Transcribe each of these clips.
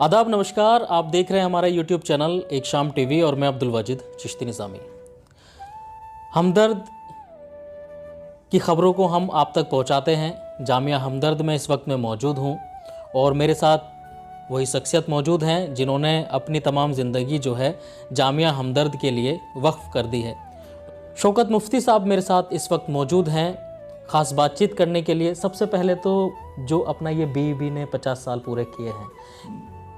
आदाब नमस्कार। आप देख रहे हैं हमारा यूट्यूब चैनल एक शाम टीवी और मैं अब्दुल वाजिद चिश्ती निज़ामी। हमदर्द की ख़बरों को हम आप तक पहुंचाते हैं। जामिया हमदर्द में इस वक्त मैं मौजूद हूं और मेरे साथ वही शख्सियत मौजूद हैं जिन्होंने अपनी तमाम ज़िंदगी जो है जामिया हमदर्द के लिए वक्फ़ कर दी है। शौकत मुफ्ती साहब मेरे साथ इस वक्त मौजूद हैं ख़ास बातचीत करने के लिए। सबसे पहले तो जो अपना ये BEB ने 50 साल पूरे किए हैं,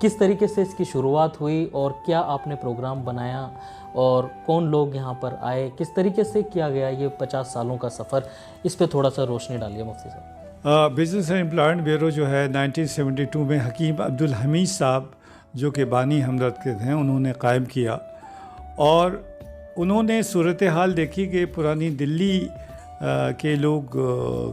किस तरीके से इसकी शुरुआत हुई और क्या आपने प्रोग्राम बनाया और कौन लोग यहाँ पर आए, किस तरीके से किया गया ये 50 सालों का सफ़र, इस पे थोड़ा सा रोशनी डालिए मुफ्ती साहब। बिज़नेस एंड एम्प्लॉयमेंट ब्यूरो जो है 1972 में हकीम अब्दुल हमीद साहब जो कि बानी हमदर्द के थे उन्होंने कायम किया और उन्होंने सूरत हाल देखी कि पुरानी दिल्ली के लोग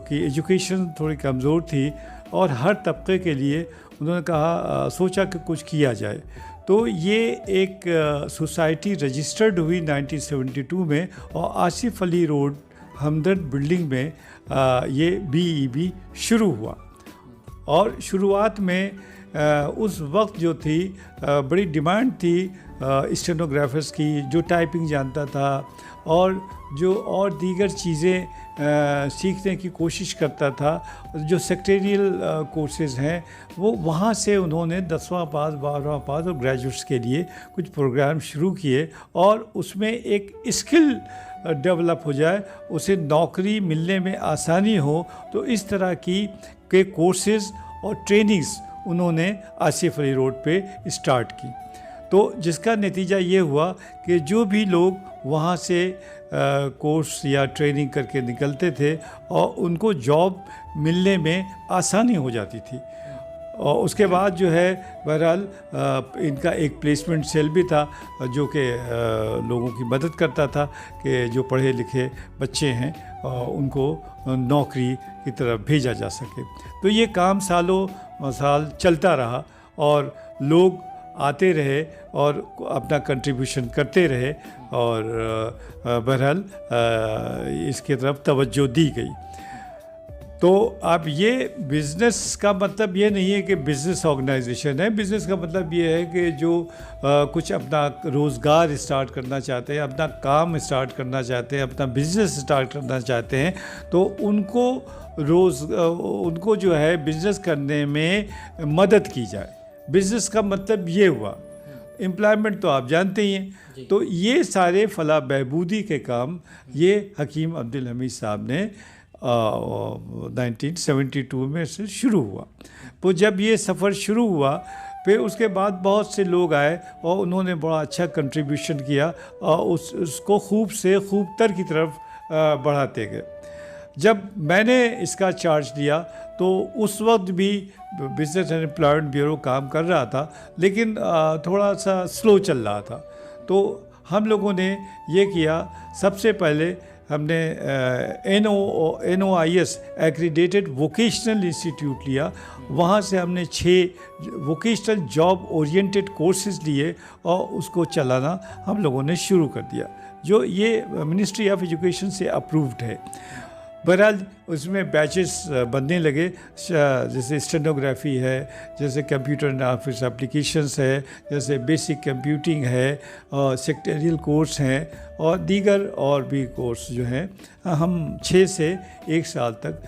की एजुकेशन थोड़ी कमज़ोर थी और हर तबके के लिए उन्होंने कहा सोचा कि कुछ किया जाए। तो ये एक सोसाइटी रजिस्टर्ड हुई 1972 में और आसिफ अली रोड हमदर्द बिल्डिंग में ये BEB शुरू हुआ। और शुरुआत में उस वक्त जो थी बड़ी डिमांड थी स्टेनोग्राफर्स की, जो टाइपिंग जानता था और जो और दीगर चीज़ें सीखने की कोशिश करता था। जो सेक्रेटरियल कोर्सेज़ हैं वो वहाँ से उन्होंने 10वां पास 12वां पास और ग्रेजुएट्स के लिए कुछ प्रोग्राम शुरू किए और उसमें एक स्किल डेवलप हो जाए, उसे नौकरी मिलने में आसानी हो। तो इस तरह के कोर्सेज़ और ट्रेनिंग्स उन्होंने आसिफ अली रोड पे स्टार्ट की। तो जिसका नतीजा ये हुआ कि जो भी लोग वहाँ से कोर्स या ट्रेनिंग करके निकलते थे और उनको जॉब मिलने में आसानी हो जाती थी। और उसके बाद जो है बहरहाल इनका एक प्लेसमेंट सेल भी था जो कि लोगों की मदद करता था कि जो पढ़े लिखे बच्चे हैं उनको नौकरी की तरफ भेजा जा सके। तो ये काम सालों साल चलता रहा और लोग आते रहे और अपना कंट्रीब्यूशन करते रहे और बहरहाल इसकी तरफ तवज्जो दी गई। तो अब ये बिज़नेस का मतलब ये नहीं है कि बिज़नेस ऑर्गेनाइजेशन है। बिज़नेस का मतलब ये है कि जो कुछ अपना रोज़गार स्टार्ट करना चाहते हैं, अपना काम स्टार्ट करना चाहते हैं, अपना बिज़नेस स्टार्ट करना चाहते हैं, तो उनको जो है बिज़नेस करने में मदद की जाए। बिज़नेस का मतलब ये हुआ। एम्प्लॉयमेंट तो आप जानते ही हैं। तो ये सारे फलाह बहबूदी के काम ये हकीम अब्दुल हमीद साहब ने 1972 में से शुरू हुआ। तो जब ये सफ़र शुरू हुआ फिर उसके बाद बहुत से लोग आए और उन्होंने बड़ा अच्छा कंट्रीब्यूशन किया और उसको खूब से खूब तर की तरफ बढ़ाते गए। जब मैंने इसका चार्ज लिया तो उस वक्त भी बिज़नेस एंड एम्प्लॉयमेंट ब्यूरो काम कर रहा था, लेकिन थोड़ा सा स्लो चल रहा था। तो हम लोगों ने ये किया, सबसे पहले हमने NOIS एक्रीडेटेड वोकेशनल इंस्टीट्यूट लिया। वहाँ से हमने 6 वोकेशनल जॉब ओरिएंटेड कोर्सेज़ लिए और उसको चलाना हम लोगों ने शुरू कर दिया, जो ये मिनिस्ट्री ऑफ एजुकेशन से अप्रूव्ड है। बहरहाल उसमें बैचेस बनने लगे, जैसे स्टेनोग्राफी है, जैसे कंप्यूटर एंड ऑफिस एप्लीकेशंस है, जैसे बेसिक कंप्यूटिंग है और सेक्रेटरियल कोर्स हैं और दीगर और भी कोर्स जो हैं हम 6 से 1 साल तक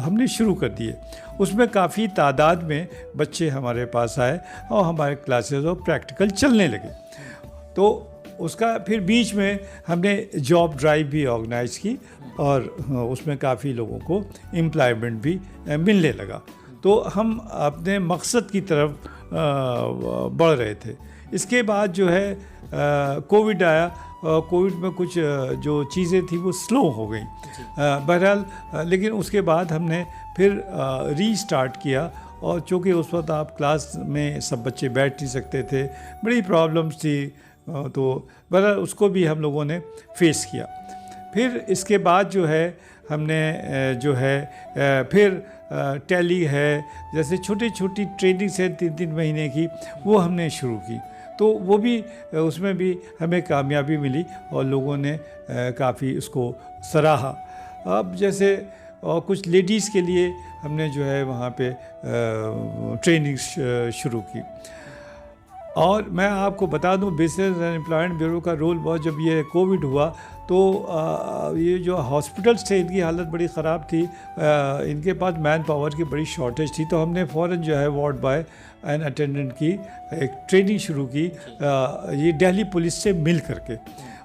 हमने शुरू कर दिए। उसमें काफ़ी तादाद में बच्चे हमारे पास आए और हमारे क्लासेस और प्रैक्टिकल चलने लगे। तो उसका फिर बीच में हमने जॉब ड्राइव भी ऑर्गेनाइज़ की और उसमें काफ़ी लोगों को एम्प्लॉयमेंट भी मिलने लगा। तो हम अपने मकसद की तरफ बढ़ रहे थे। इसके बाद जो है कोविड आया। कोविड में कुछ जो चीज़ें थी वो स्लो हो गई बहरहाल, लेकिन उसके बाद हमने फिर रीस्टार्ट किया। और चूँकि उस वक्त आप क्लास में सब बच्चे बैठ नहीं सकते थे, बड़ी प्रॉब्लम्स थी, तो बहरहाल उसको भी हम लोगों ने फेस किया। फिर इसके बाद जो है हमने जो है फिर टैली है, जैसे छोटी छोटी ट्रेनिंग्स हैं 3-3 महीने की, वो हमने शुरू की। तो वो भी उसमें भी हमें कामयाबी मिली और लोगों ने काफ़ी उसको सराहा। अब जैसे और कुछ लेडीज़ के लिए हमने जो है वहाँ पे ट्रेनिंग शुरू की। और मैं आपको बता दूं, बिजनेस एंड एम्प्लॉयमेंट ब्यूरो का रोल बहुत, जब ये कोविड हुआ तो ये जो हॉस्पिटल्स थे इनकी हालत बड़ी ख़राब थी, इनके पास मैन पावर की बड़ी शॉर्टेज थी, तो हमने फ़ौरन जो है वार्ड बॉय एंड अटेंडेंट की एक ट्रेनिंग शुरू की, ये दिल्ली पुलिस से मिल करके।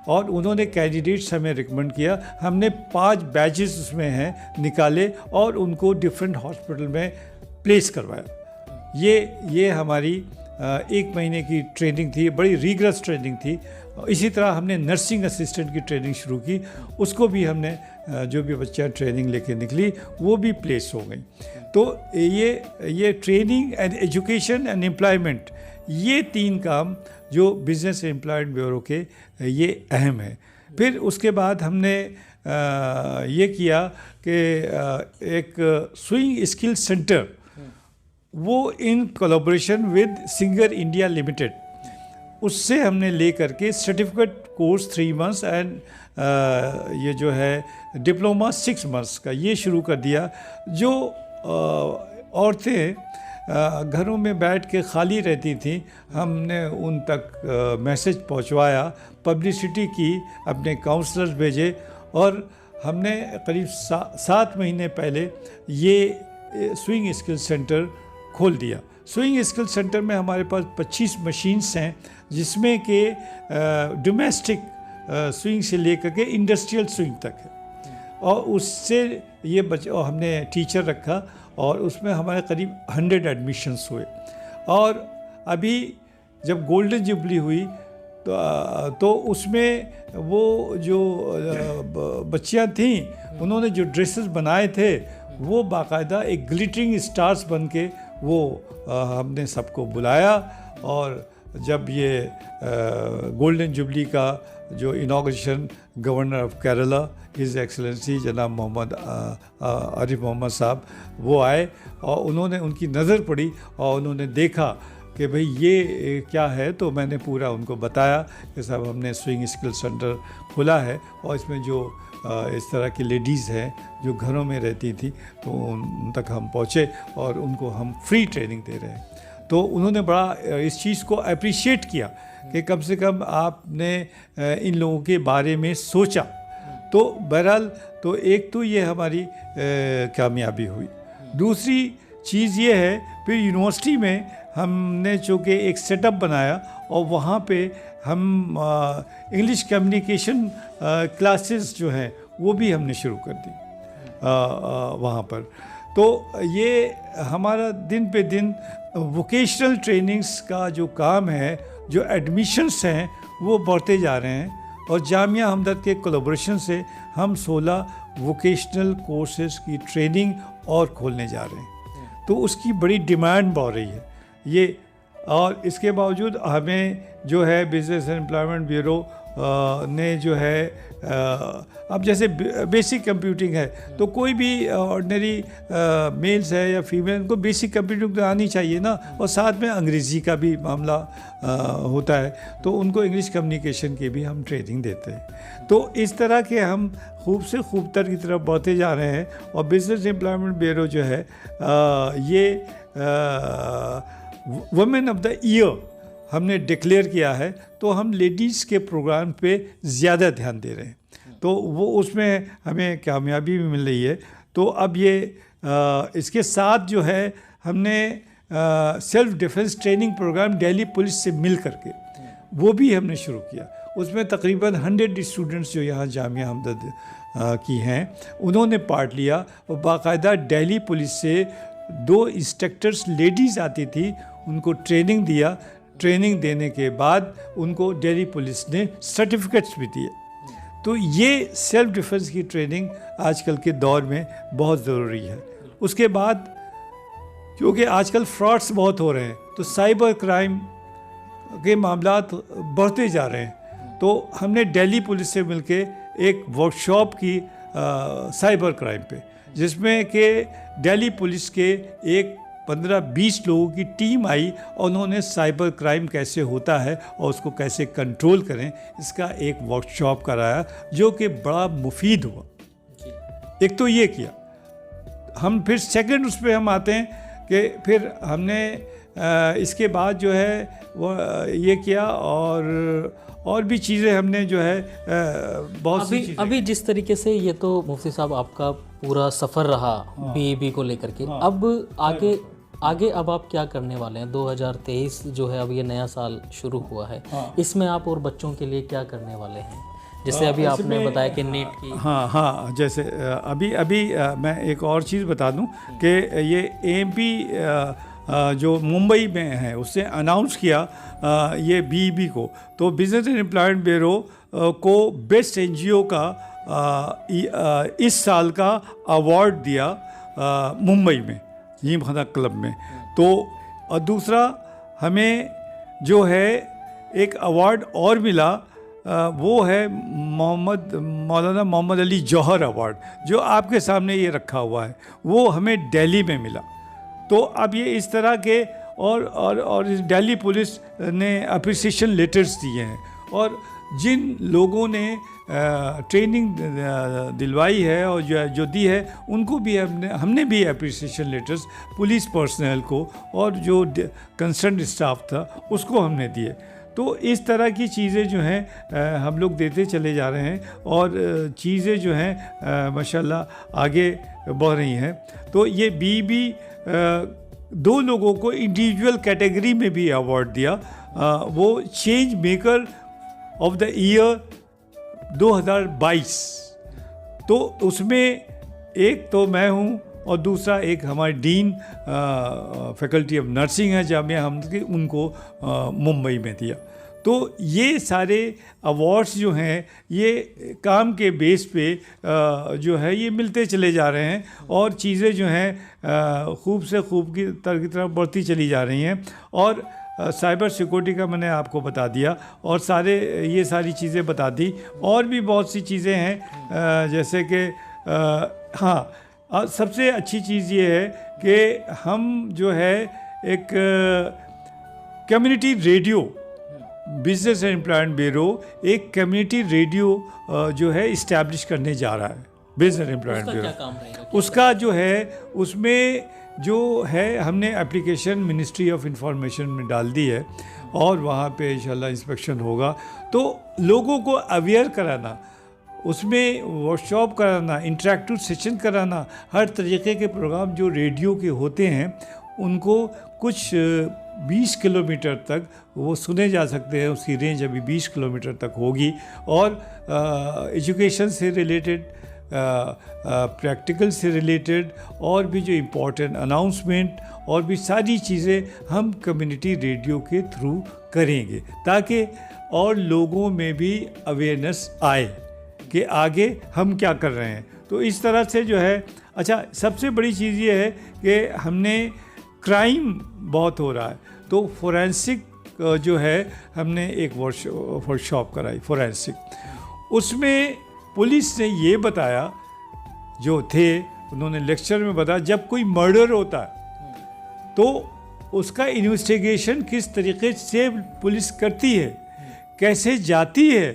और उन्होंने कैंडिडेट्स हमें रिकमेंड किया, हमने 5 बैचेस उसमें हैं निकाले और उनको डिफरेंट हॉस्पिटल में प्लेस करवाया। ये हमारी 1 महीने की ट्रेनिंग थी, बड़ी रीगरस ट्रेनिंग थी। इसी तरह हमने नर्सिंग असिस्टेंट की ट्रेनिंग शुरू की, उसको भी हमने जो भी बच्चा ट्रेनिंग लेके निकली वो भी प्लेस हो गई। तो ये training and education and employment, ये 3 काम जो बिजनेस एम्प्लॉयमेंट ब्यूरो के ये अहम है। फिर उसके बाद हमने ये किया कि एक स्विंग स्किल सेंटर, वो in collaboration with singer India limited, उससे हमने ले करके सर्टिफिकेट कोर्स 3 मंथ्स एंड ये जो है डिप्लोमा 6 मंथ्स का ये शुरू कर दिया। जो औरतें घरों में बैठ के खाली रहती थी, हमने उन तक मैसेज पहुंचवाया, पब्लिसिटी की, अपने काउंसलर्स भेजे और हमने करीब 7 महीने पहले ये स्विंग स्किल सेंटर खोल दिया। स्विंग स्किल सेंटर में हमारे पास 25 मशीन्स हैं, जिसमें कि डोमेस्टिक स्विंग से लेकर के इंडस्ट्रियल स्विंग तक है। और उससे ये और हमने टीचर रखा और उसमें हमारे करीब 100 एडमिशन्स हुए। और अभी जब गोल्डन जुबली हुई तो उसमें वो जो बच्चियाँ थीं, उन्होंने जो ड्रेसेस बनाए थे वो बाकायदा एक ग्लिटरिंग स्टार्स बन के वो हमने सबको बुलाया। और जब ये गोल्डन जुबली का जो inauguration governor of Kerala his excellency जनाब मोहम्मद आरिफ मोहम्मद साहब वो आए और उन्होंने, उनकी नज़र पड़ी और उन्होंने देखा कि भाई ये क्या है, तो मैंने पूरा उनको बताया कि साहब हमने स्विंग स्किल सेंटर खोला है और इसमें जो इस तरह की लेडीज़ हैं जो घरों में रहती थी, तो उन तक हम पहुँचे और उनको हम फ्री ट्रेनिंग दे रहे हैं। तो उन्होंने बड़ा इस चीज़ को अप्रिशिएट किया कि कम से कम आपने इन लोगों के बारे में सोचा। तो बहरहाल, तो एक तो ये हमारी कामयाबी हुई। दूसरी चीज़ ये है, फिर यूनिवर्सिटी में हमने चूँकि एक सेटअप बनाया और वहाँ पे हम इंग्लिश कम्युनिकेशन क्लासेस जो हैं वो भी हमने शुरू कर दी वहाँ पर। तो ये हमारा दिन पे दिन वोकेशनल ट्रेनिंग्स का जो काम है, जो एडमिशन्स हैं वो बढ़ते जा रहे हैं। और जामिया हमदर्द के कोलैबोरेशन से हम 16 वोकेशनल कोर्सेज़ की ट्रेनिंग और खोलने जा रहे हैं। तो उसकी बड़ी डिमांड बढ़ रही है ये। और इसके बावजूद हमें जो है बिजनेस एंड एम्प्लॉयमेंट ब्यूरो ने जो है अब जैसे बेसिक कंप्यूटिंग है, तो कोई भी ऑर्डिनरी मेल्स है या फीमेल, उनको बेसिक कंप्यूटिंग तो आनी चाहिए ना। और साथ में अंग्रेज़ी का भी मामला होता है, तो उनको इंग्लिश कम्युनिकेशन की भी हम ट्रेनिंग देते हैं। तो इस तरह के हम खूब से खूब तर की तरफ बढ़ते जा रहे हैं। और बिजनेस एम्प्लॉयमेंट ब्यूरो जो है ये वुमेन ऑफ द ईयर हमने डिक्लेयर किया है, तो हम लेडीज़ के प्रोग्राम पे ज़्यादा ध्यान दे रहे हैं, तो वो उसमें हमें कामयाबी भी मिल रही है। तो अब ये इसके साथ जो है हमने self defence training programme Delhi police से मिल करके वो भी हमने शुरू किया। उसमें तकरीबन 100 स्टूडेंट्स जो यहाँ जामिया हमदर्द की हैं उन्होंने पार्ट लिया। और बाकायदा दिल्ली पुलिस से 2 इंस्ट्रक्टर्स लेडीज़ आती थी, उनको ट्रेनिंग दिया। ट्रेनिंग देने के बाद उनको दिल्ली पुलिस ने सर्टिफिकेट्स भी दिए। तो ये सेल्फ डिफेंस की ट्रेनिंग आजकल के दौर में बहुत ज़रूरी है। उसके बाद क्योंकि आजकल फ्रॉड्स बहुत हो रहे हैं, तो साइबर क्राइम के मामलात बढ़ते जा रहे हैं। तो हमने दिल्ली पुलिस से मिलके एक वर्कशॉप की साइबर क्राइम पे, जिसमें कि दिल्ली पुलिस के एक 15-20 लोगों की टीम आई और उन्होंने साइबर क्राइम कैसे होता है और उसको कैसे कंट्रोल करें, इसका एक वर्कशॉप कराया जो कि बड़ा मुफीद हुआ। एक तो ये किया। हम फिर सेकंड उस पर हम आते हैं कि फिर हमने इसके बाद जो है वो ये किया और भी चीज़ें हमने जो है बहुत सी चीज़ें। अभी जिस तरीके से ये तो मुफ्ती साहब आपका पूरा सफ़र रहा बीईबी को लेकर के, अब आगे अब आप क्या करने वाले हैं? 2023 जो है अब ये नया साल शुरू हुआ है, इसमें आप और बच्चों के लिए क्या करने वाले हैं? जैसे अभी आपने बताया कि नीट की। हाँ, जैसे अभी मैं एक और चीज़ बता दूं कि ये एमपी जो मुंबई में है उससे अनाउंस किया ये बीईबी को, तो बिजनेस एंड एम्प्लॉयमेंट ब्यूरो को बेस्ट एनजीओ का इस साल का अवार्ड दिया मुंबई में जिम खाना क्लब में। तो और दूसरा हमें जो है एक अवार्ड और मिला, वो है मौलाना मोहम्मद अली जौहर अवार्ड, जो आपके सामने ये रखा हुआ है, वो हमें दिल्ली में मिला। तो अब ये इस तरह के और दिल्ली पुलिस ने अप्रिसिएशन लेटर्स दिए हैं, और जिन लोगों ने ट्रेनिंग दिलवाई है और जो दी है उनको भी हमने भी अप्रिसिएशन लेटर्स पुलिस पर्सनल को और जो कंसर्न स्टाफ था उसको हमने दिए। तो इस तरह की चीज़ें जो हैं हम लोग देते चले जा रहे हैं, और चीज़ें जो हैं माशाल्लाह आगे बढ़ रही हैं। तो ये बीईबी 2 लोगों को इंडिविजुअल कैटेगरी में भी अवार्ड दिया, वो change maker of the year 2022। तो उसमें एक तो मैं हूँ और दूसरा एक हमारे डीन फैकल्टी ऑफ नर्सिंग है जामिया हमदर्द, उनको मुंबई में दिया। तो ये सारे अवार्ड्स जो हैं ये काम के बेस पे जो है ये मिलते चले जा रहे हैं, और चीज़ें जो हैं खूब से खूब की तरफ बढ़ती चली जा रही हैं। और साइबर सिक्योरिटी का मैंने आपको बता दिया, और ये सारी चीज़ें बता दी। और भी बहुत सी चीज़ें हैं जैसे कि हाँ, सबसे अच्छी चीज़ ये है कि हम जो है एक community radio, business and employment bureau एक कम्युनिटी रेडियो जो है इस्टेब्लिश करने जा रहा है। बिजनेस एंड एम्प्लॉयमेंट ब्यूरो उसका जो है, उसमें जो है हमने एप्लीकेशन मिनिस्ट्री ऑफ इंफॉर्मेशन में डाल दी है, और वहाँ पे इंशाल्लाह इंस्पेक्शन होगा। तो लोगों को अवेयर कराना, उसमें वर्कशॉप कराना, इंटरेक्टिव सेशन कराना, हर तरीके के प्रोग्राम जो रेडियो के होते हैं उनको कुछ 20 किलोमीटर तक वो सुने जा सकते हैं। उसकी रेंज अभी 20 किलोमीटर तक होगी, और एजुकेशन से रिलेटेड, प्रैक्टिकल से रिलेटेड, और भी जो इम्पोर्टेंट अनाउंसमेंट और भी सारी चीज़ें हम कम्युनिटी रेडियो के थ्रू करेंगे, ताकि और लोगों में भी अवेयरनेस आए कि आगे हम क्या कर रहे हैं। तो इस तरह से जो है, अच्छा सबसे बड़ी चीज़ ये है कि हमने क्राइम बहुत हो रहा है, तो फोरेंसिक जो है हमने एक वर्कशॉप कराई फोरेंसिक। उसमें पुलिस ने ये बताया, जो थे उन्होंने लेक्चर में बताया, जब कोई मर्डर होता है तो उसका इन्वेस्टिगेशन किस तरीके से पुलिस करती है, कैसे जाती है,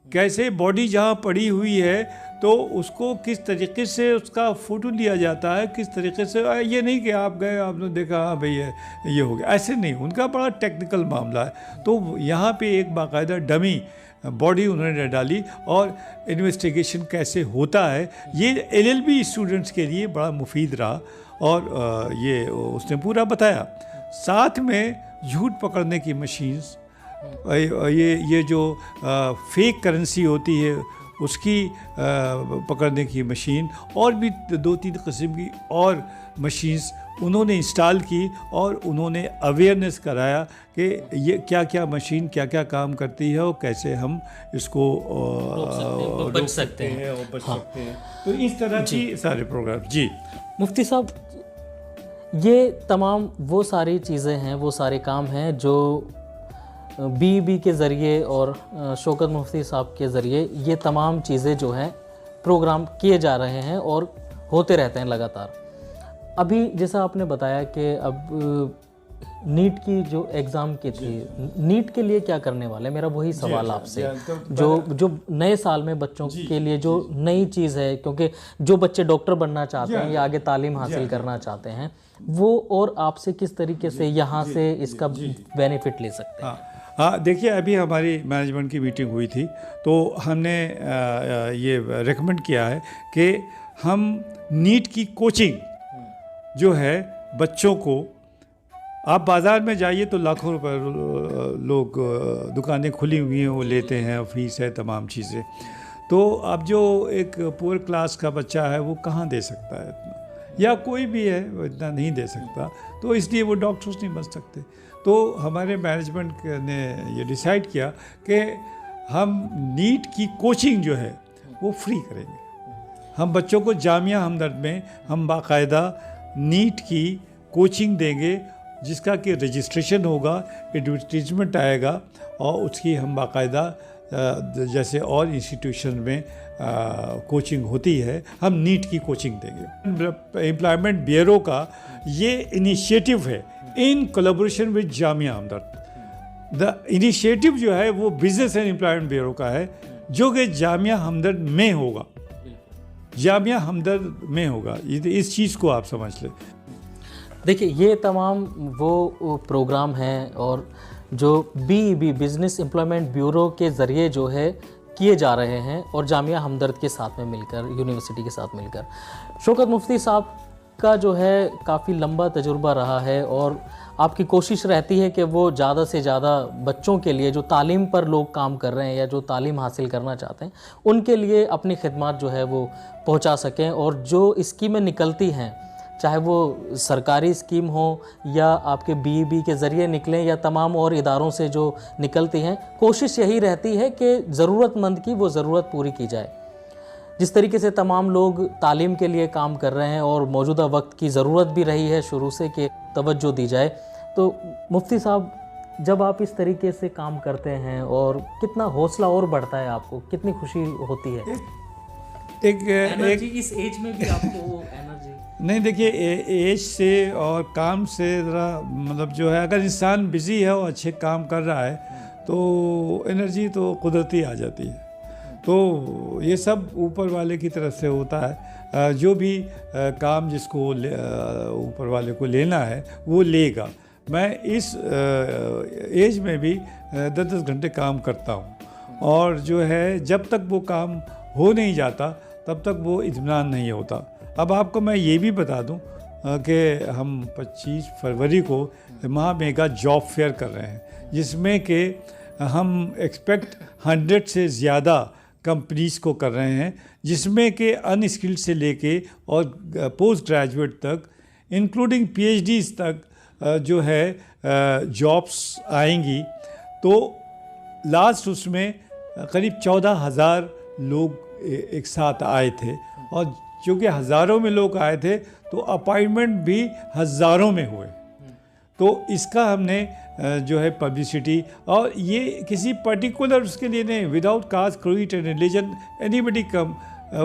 कैसे बॉडी जहाँ पड़ी हुई है तो उसको किस तरीके से उसका फ़ोटो लिया जाता है, किस तरीके से। ये नहीं कि आप गए, आपने देखा हाँ भाई ये हो गया, ऐसे नहीं, उनका बड़ा टेक्निकल मामला है। तो यहाँ पे एक बाकायदा डमी बॉडी उन्होंने डाली, और इन्वेस्टिगेशन कैसे होता है ये एलएलबी स्टूडेंट्स के लिए बड़ा मुफीद रहा, और ये उसने पूरा बताया। साथ में झूठ पकड़ने की मशीन्स, ये जो फेक करेंसी होती है उसकी पकड़ने की मशीन, और भी 2-3 किस्म की और मशीन्स उन्होंने इंस्टॉल की, और उन्होंने अवेयरनेस कराया कि ये क्या क्या मशीन क्या क्या काम करती है और कैसे हम इसको बच सकते हैं और बच सकते हैं। तो इस तरह की सारे प्रोग्राम। जी मुफ्ती साहब, ये तमाम वो सारी चीज़ें हैं, वो सारे काम हैं जो बीईबी के ज़रिए और शौकत मुफ्ती साहब के ज़रिए ये तमाम चीज़ें जो हैं प्रोग्राम किए जा रहे हैं और होते रहते हैं लगातार। अभी जैसा आपने बताया कि अब नीट की जो एग्ज़ाम की थी, नीट के लिए क्या करने वाले, मेरा वही सवाल आपसे। जो नए साल में बच्चों के लिए जो नई चीज़ है, क्योंकि जो बच्चे डॉक्टर बनना चाहते हैं या आगे तालीम हासिल करना चाहते हैं, वो और आपसे किस तरीके से यहाँ से इसका बेनिफिट ले सकते हैं? हाँ, देखिए, अभी हमारी मैनेजमेंट की मीटिंग हुई थी, तो हमने ये रेकमेंड किया है कि हम नीट की कोचिंग जो है बच्चों को, आप बाज़ार में जाइए तो लाखों रुपए लोग, दुकानें खुली हुई हैं, वो लेते हैं, फीस है, तमाम चीज़ें। तो अब जो एक पुअर क्लास का बच्चा है वो कहाँ दे सकता है इतना, या कोई भी है वो इतना नहीं दे सकता, तो इसलिए वो डॉक्टर्स नहीं बन सकते। तो हमारे मैनेजमेंट ने ये डिसाइड किया कि हम नीट की कोचिंग जो है वो फ्री करेंगे। हम बच्चों को जामिया हमदर्द में हम बाकायदा नीट की कोचिंग देंगे, जिसका कि रजिस्ट्रेशन होगा, एडवर्टीजमेंट आएगा, और उसकी हम बाकायदा जैसे और इंस्टीट्यूशन में कोचिंग होती है, हम नीट की कोचिंग देंगे। एम्प्लॉयमेंट ब्यूरो का ये इनिशिएटिव है in collaboration with Jamia Hamdard. The initiative जो है वो बिजनेस एंड एम्प्लॉयमेंट ब्यूरो का है, जो कि जामिया हमदर्द में होगा, जामिया हमदर्द में होगा। इस चीज़ को आप समझ लें। देखिए, ये तमाम वो प्रोग्राम हैं और जो बीईबी बिज़नेस एम्प्लॉयमेंट ब्यूरो के ज़रिए जो है किए जा रहे हैं, और जामिया हमदर्द के साथ में मिलकर, यूनिवर्सिटी के साथ मिलकर। शौकत मुफ्ती साहब का जो है काफ़ी लंबा तजुर्बा रहा है, और आपकी कोशिश रहती है कि वो ज़्यादा से ज़्यादा बच्चों के लिए, जो तालीम पर लोग काम कर रहे हैं या जो तालीम हासिल करना चाहते हैं, उनके लिए अपनी खिदमत जो है वो पहुंचा सकें। और जो स्कीमें निकलती हैं, चाहे वो सरकारी स्कीम हो या आपके बीईबी के ज़रिए निकलें या तमाम और इदारों से जो निकलती हैं, कोशिश यही रहती है कि ज़रूरतमंद की वो ज़रूरत पूरी की जाए। जिस तरीके से तमाम लोग तालीम के लिए काम कर रहे हैं और मौजूदा वक्त की ज़रूरत भी रही है शुरू से कि तवज्जो दी जाए, तो मुफ्ती साहब, जब आप इस तरीके से काम करते हैं और कितना हौसला और बढ़ता है, आपको कितनी खुशी होती है? एक इस एज में भी आपको वो एनर्जी नहीं, देखिए, एज से और काम से ज़रा मतलब जो है, अगर इंसान बिज़ी है और अच्छे काम कर रहा है तो एनर्जी तो कुदरती आ जाती है। तो ये सब ऊपर वाले की तरफ से होता है। जो भी काम जिसको ऊपर वाले को लेना है वो लेगा। मैं इस एज में भी 10-10 घंटे काम करता हूँ, और जो है जब तक वो काम हो नहीं जाता तब तक वो इत्मीनान नहीं होता। अब आपको मैं ये भी बता दूं कि हम 25 फरवरी को मेगा जॉब फेयर कर रहे हैं, जिसमें कि हम एक्सपेक्ट 100 से ज़्यादा कंपनीज़ को कर रहे हैं, जिसमें कि अनस्किल्ड से लेके और पोस्ट ग्रेजुएट तक, इंक्लूडिंग पीएचडीज़ तक जो है जॉब्स आएंगी। तो लास्ट उसमें करीब 14,000 लोग एक साथ आए थे, और चूँकि हज़ारों में लोग आए थे तो अपॉइंटमेंट भी हज़ारों में हुए। तो इसका हमने जो है पब्लिसिटी, और ये किसी पर्टिकुलर उसके लिए नहीं, without caste, creed and religion, anybody come,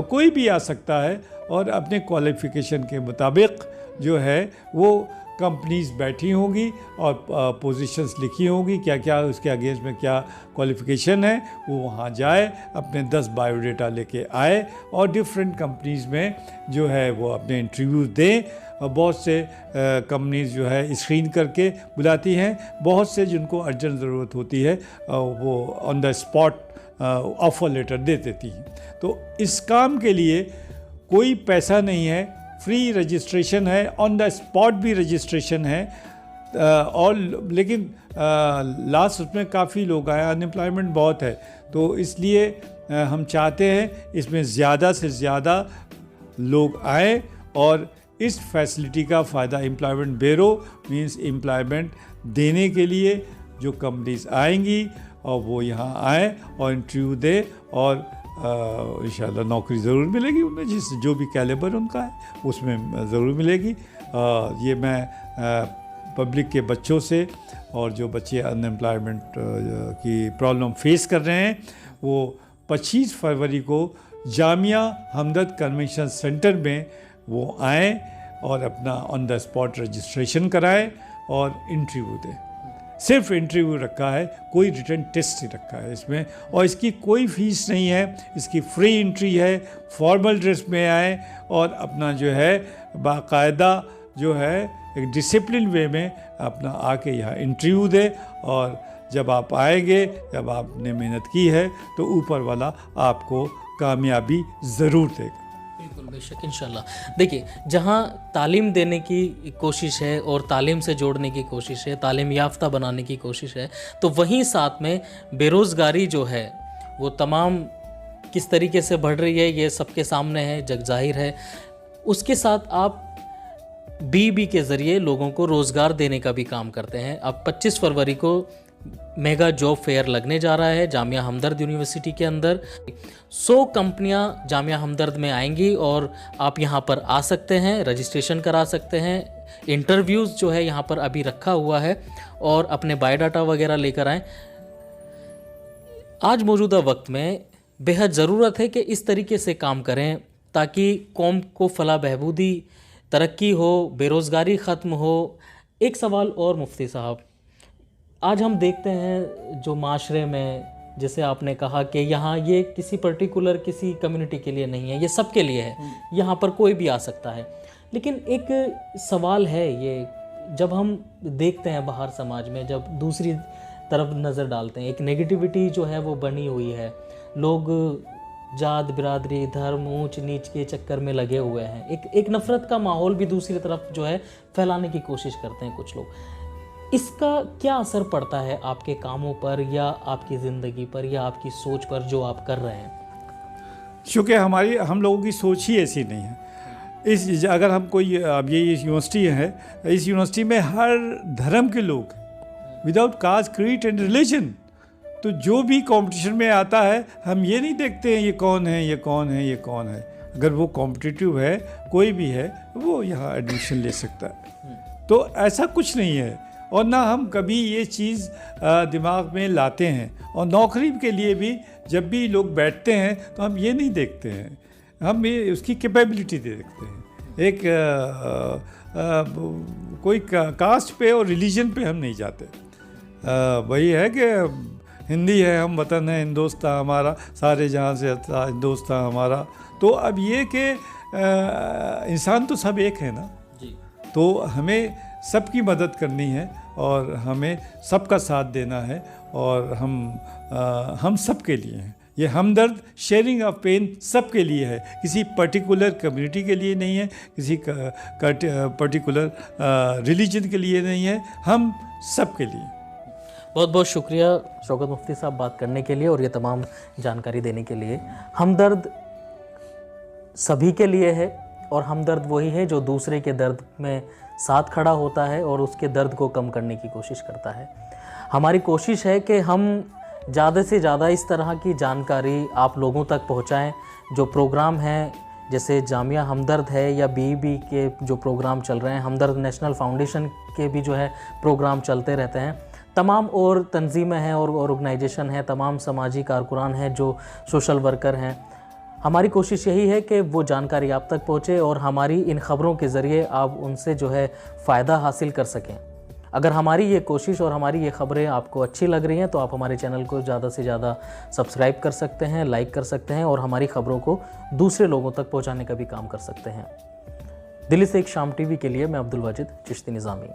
कोई भी आ सकता है, और अपने क्वालिफ़िकेशन के मुताबिक जो है वो कंपनीज बैठी होंगी और पोजीशंस लिखी होंगी, क्या क्या उसके अगेंस्ट में क्या क्वालिफ़िकेशन है, वो वहाँ जाए, अपने 10 बायोडाटा लेके आए, और डिफरेंट कंपनीज में जो है वो अपने इंटरव्यूज़ दें। और बहुत से कंपनीज जो है स्क्रीन करके बुलाती हैं, बहुत से जिनको अर्जेंट ज़रूरत होती है वो on the spot offer letter दे देती हैं। तो इस काम के लिए कोई पैसा नहीं है, फ्री रजिस्ट्रेशन है, ऑन द स्पॉट भी रजिस्ट्रेशन है। और लेकिन लास्ट उसमें काफ़ी लोग आए, अनएम्प्लॉयमेंट बहुत है, तो इसलिए हम चाहते हैं इसमें ज़्यादा से ज़्यादा लोग आए, और इस फैसिलिटी का फ़ायदा एम्प्लॉयमेंट ब्यूरो मींस एम्प्लॉयमेंट देने के लिए जो कंपनीज आएंगी और वो यहाँ आए और इंटरव्यू दे, और इंशाल्लाह नौकरी ज़रूर मिलेगी उन्हें, जो भी कैलिबर उनका है उसमें ज़रूर मिलेगी। ये मैं पब्लिक के बच्चों से, और जो बच्चे अनएम्प्लॉयमेंट की प्रॉब्लम फेस कर रहे हैं, वो 25 फरवरी को जामिया हमदर्द कन्वेंशन सेंटर में वो आएँ और अपना ऑन द स्पॉट रजिस्ट्रेशन कराएं, और इंटरव्यू दें। सिर्फ इंटरव्यू रखा है, कोई रिटन टेस्ट नहीं रखा है इसमें, और इसकी कोई फीस नहीं है, इसकी फ्री एंट्री है। फॉर्मल ड्रेस में आए और अपना जो है बाकायदा जो है एक डिसिप्लिन वे में अपना आके यहाँ इंटरव्यू दे, और जब आप आएंगे, जब आपने मेहनत की है तो ऊपर वाला आपको कामयाबी ज़रूर देगा। बिल्कुल, बेशक, इंशाल्लाह। देखिए, जहाँ तालीम देने की कोशिश है और तालीम से जोड़ने की कोशिश है, तालीम याफ्ता बनाने की कोशिश है, तो वहीं साथ में बेरोज़गारी जो है वो तमाम किस तरीके से बढ़ रही है ये सबके सामने है, जग जाहिर है। उसके साथ आप बीबी के ज़रिए लोगों को रोज़गार देने का भी काम करते हैं। अब 25 फरवरी को मेगा जॉब फेयर लगने जा रहा है जामिया हमदर्द यूनिवर्सिटी के अंदर। 100 कंपनियां जामिया हमदर्द में आएंगी और आप यहां पर आ सकते हैं, रजिस्ट्रेशन करा सकते हैं। इंटरव्यूज़ जो है यहां पर अभी रखा हुआ है, और अपने बायोडाटा वगैरह लेकर आएँ। आज मौजूदा वक्त में बेहद ज़रूरत है कि इस तरीके से काम करें ताकि कौम को फलाह बहबूदी, तरक्की हो, बेरोज़गारी ख़त्म हो। एक सवाल और मुफ्ती साहब, आज हम देखते हैं जो माशरे में, जैसे आपने कहा कि यहाँ ये किसी पर्टिकुलर किसी कम्युनिटी के लिए नहीं है, ये सब के लिए है, यहाँ पर कोई भी आ सकता है। लेकिन एक सवाल है ये, जब हम देखते हैं बाहर समाज में, जब दूसरी तरफ नज़र डालते हैं, एक नेगेटिविटी जो है वो बनी हुई है। लोग जात बिरादरी, धर्म, ऊंच नीच के चक्कर में लगे हुए हैं। एक नफ़रत का माहौल भी दूसरी तरफ जो है फैलाने की कोशिश करते हैं कुछ लोग। इसका क्या असर पड़ता है आपके कामों पर, या आपकी ज़िंदगी पर, या आपकी सोच पर जो आप कर रहे हैं? क्योंकि हम लोगों की सोच ही ऐसी नहीं है। अगर हम कोई, अब ये यूनिवर्सिटी है, इस यूनिवर्सिटी में हर धर्म के लोग, without caste, creed and religion, तो जो भी कंपटीशन में आता है हम ये नहीं देखते हैं ये कौन है, ये कौन है, ये कौन है। अगर वो कॉम्पिटिटिव है, कोई भी है, वो यहाँ एडमिशन ले सकता है। तो ऐसा कुछ नहीं है, और ना हम कभी ये चीज़ दिमाग में लाते हैं। और नौकरी के लिए भी जब भी लोग बैठते हैं तो हम ये नहीं देखते हैं, हम ये उसकी कैपेबिलिटी देखते हैं। एक कोई कास्ट पे और रिलीजन पे हम नहीं जाते। वही है कि हिंदी है हम वतन है हिंदुस्तान हमारा, सारे जहाँ से हिंदुस्तान हमारा। तो अब ये कि इंसान तो सब एक है ना जी। तो हमें सबकी मदद करनी है और हमें सबका साथ देना है, और हम सब के लिए हैं। ये हमदर्द, शेयरिंग ऑफ पेन सब के लिए है, किसी पर्टिकुलर कम्युनिटी के लिए नहीं है, किसी पर्टिकुलर रिलीजन के लिए नहीं है, हम सब के लिए। बहुत बहुत शुक्रिया शौकत मुफ्ती साहब बात करने के लिए और ये तमाम जानकारी देने के लिए। हमदर्द सभी के लिए है, और हमदर्द वही है जो दूसरे के दर्द में साथ खड़ा होता है और उसके दर्द को कम करने की कोशिश करता है। हमारी कोशिश है कि हम ज़्यादा से ज़्यादा इस तरह की जानकारी आप लोगों तक पहुँचाएँ। जो प्रोग्राम हैं, जैसे जामिया हमदर्द है या बीईबी के जो प्रोग्राम चल रहे हैं, हमदर्द नेशनल फाउंडेशन के भी जो है प्रोग्राम चलते रहते हैं। तमाम और तंजीमें हैं और ऑर्गेनाइजेशन हैं, तमाम समाजी कारकुनान हैं जो सोशल वर्कर हैं। हमारी कोशिश यही है कि वो जानकारी आप तक पहुँचे और हमारी इन ख़बरों के ज़रिए आप उनसे जो है फ़ायदा हासिल कर सकें। अगर हमारी ये कोशिश और हमारी ये ख़बरें आपको अच्छी लग रही हैं तो आप हमारे चैनल को ज़्यादा से ज़्यादा सब्सक्राइब कर सकते हैं, लाइक कर सकते हैं, और हमारी ख़बरों को दूसरे लोगों तक पहुँचाने का भी काम कर सकते हैं। दिल्ली से एक शाम टीवी के लिए मैं अब्दुल वाजिद चिश्ती निज़ामी।